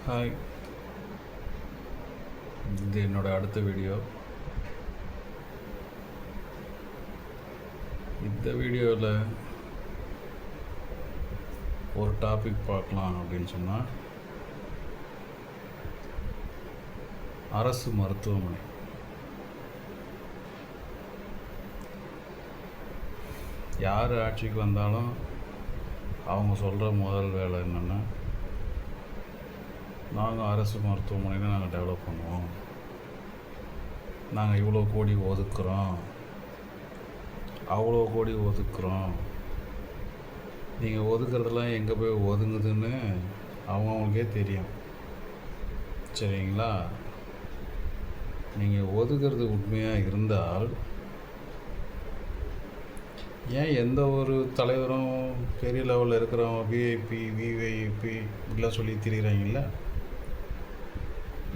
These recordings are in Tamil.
ஹாய், இது என்னோடய அடுத்த வீடியோ. இந்த வீடியோவில் ஒரு டாபிக் பார்க்கலாம் அப்படின்னு சொன்னால், அரசு மருத்துவமனை. யார் ஆட்சிக்கு வந்தாலும் அவங்க சொல்கிற முதல் வேலை என்னென்னா, நாங்கள் அரசு மருத்துவமனையில் நாங்கள் டெவலப் பண்ணுவோம், நாங்கள் இவ்வளோ கோடி ஒதுக்குறோம், அவ்வளோ கோடி ஒதுக்குறோம். நீங்கள் ஒதுக்குறதெல்லாம் எங்கே போய் ஒதுங்குதுன்னு அவங்களுக்கே தெரியும். சரிங்களா? நீங்கள் ஒதுக்குறது உண்மையாக இருந்தால் ஏன் எந்த ஒரு தலைவரும் பெரிய லெவலில் இருக்கிறவங்க விஐபி விஐபி இப்படிலாம் சொல்லி திரிகிறாங்கல்ல,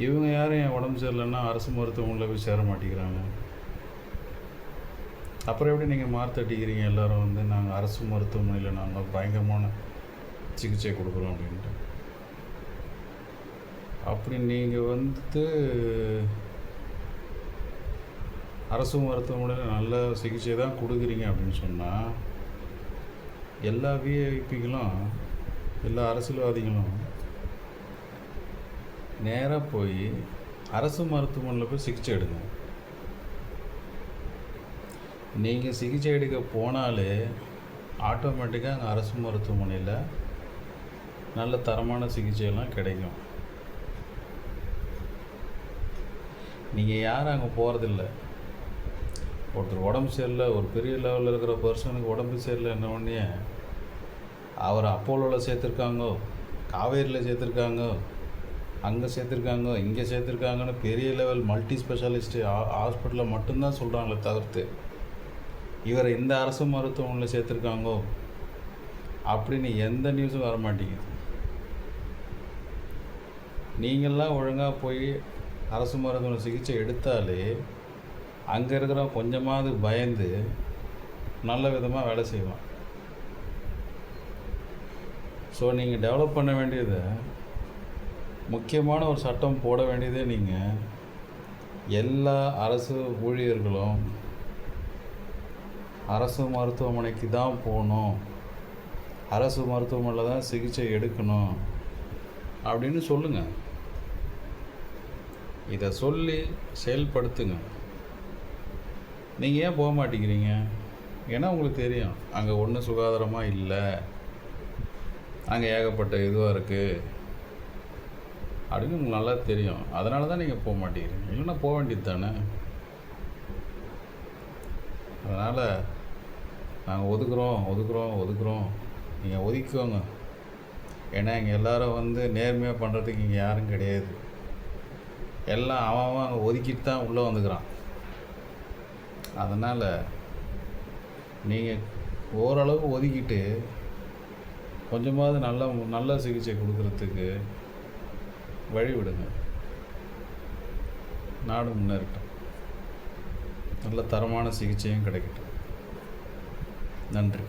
இவங்க யாரும் என் உடம்பு சரியில்லைன்னா அரசு மருத்துவமனையில் போய் சேர மாட்டேங்கிறாங்க. அப்புறம் எப்படி நீங்கள் மாற்றட்டிக்கிறீங்க எல்லோரும் வந்து நாங்கள் அரசு மருத்துவமனையில் நாங்கள் பயங்கரமான சிகிச்சை கொடுக்குறோம் அப்படின்ட்டு. அப்படி நீங்கள் வந்து அரசு மருத்துவமனையில் நல்ல சிகிச்சை தான் கொடுக்குறீங்க அப்படின்னு சொன்னால், எல்லா விஐபிகளும் எல்லா அரசியல்வாதிகளும் நேராக போய் அரசு மருத்துவமனையில் போய் சிகிச்சை எடுங்க. நீங்கள் சிகிச்சை எடுக்க போனாலே ஆட்டோமேட்டிக்காக அங்கே அரசு மருத்துவமனையில் நல்ல தரமான சிகிச்சையெல்லாம் கிடைக்கும். நீங்கள் யாரும் அங்கே போகிறதில்ல. ஒருத்தர் உடம்பு சரியில்லை, ஒரு பெரிய லெவலில் இருக்கிற பர்சனுக்கு உடம்பு சரியில்லை என்ன உடனே அவர் அப்போலோவில் சேர்த்துருக்காங்கோ, காவேரியில் சேர்த்துருக்காங்க, அங்கே சேர்த்துருக்காங்க, இங்கே சேர்த்துருக்காங்கன்னு பெரிய லெவல் மல்டி ஸ்பெஷாலிஸ்ட்டு ஹாஸ்பிட்டலில் மட்டும்தான் சொல்கிறாங்களே தவிர்த்து, இவரை இந்த அரசு மருத்துவமனையில் சேர்த்துருக்காங்கோ அப்படின்னு எந்த நியூஸும் வர மாட்டேங்குது. நீங்கள்லாம் ஒழுங்காக போய் அரசு மருத்துவமனை சிகிச்சை எடுத்தாலே அங்கே இருக்கிற கொஞ்சமாவது பயந்து நல்ல விதமாக வேலை செய்வான். ஸோ நீங்கள் டெவலப் பண்ண வேண்டியது, முக்கியமான ஒரு சட்டம் போட வேண்டியதே நீங்கள் எல்லா அரசு ஊழியர்களும் அரசு மருத்துவமனைக்கு தான் போகணும், அரசு மருத்துவமனையில் தான் சிகிச்சை எடுக்கணும் அப்படின்னு சொல்லுங்கள். இதை சொல்லி செயல்படுத்துங்க. நீங்கள் ஏன் போக மாட்டேங்கிறீங்க? ஏன்னா உங்களுக்கு தெரியும் அங்கே ஒன்றும் சுகாதாரமாக இல்லை, அங்கே ஏகப்பட்ட இதுவாக இருக்குது அப்படின்னு உங்களுக்கு நல்லா தெரியும். அதனால தான் நீங்கள் போக மாட்டேங்கிறீங்க. இல்லைன்னா போக வேண்டியது தானே. அதனால் நாங்கள் ஒதுக்குறோம், நீங்கள் ஒதுக்குவோங்க. ஏன்னா இங்கே எல்லோரும் வந்து நேர்மையாக பண்ணுறதுக்கு இங்கே யாரும் கிடையாது. எல்லாம் அவன் அங்கே ஒதுக்கிட்டு தான் உள்ளே வந்துக்கிறான். அதனால் நீங்கள் ஓரளவுக்கு ஒதுக்கிட்டு கொஞ்சமாவது நல்ல சிகிச்சை கொடுக்கறதுக்கு வழி விடுங்க. நாடு முன்னேறட்டும், நல்ல தரமான சிகிச்சையும் கிடைக்கட்டும். நன்றி.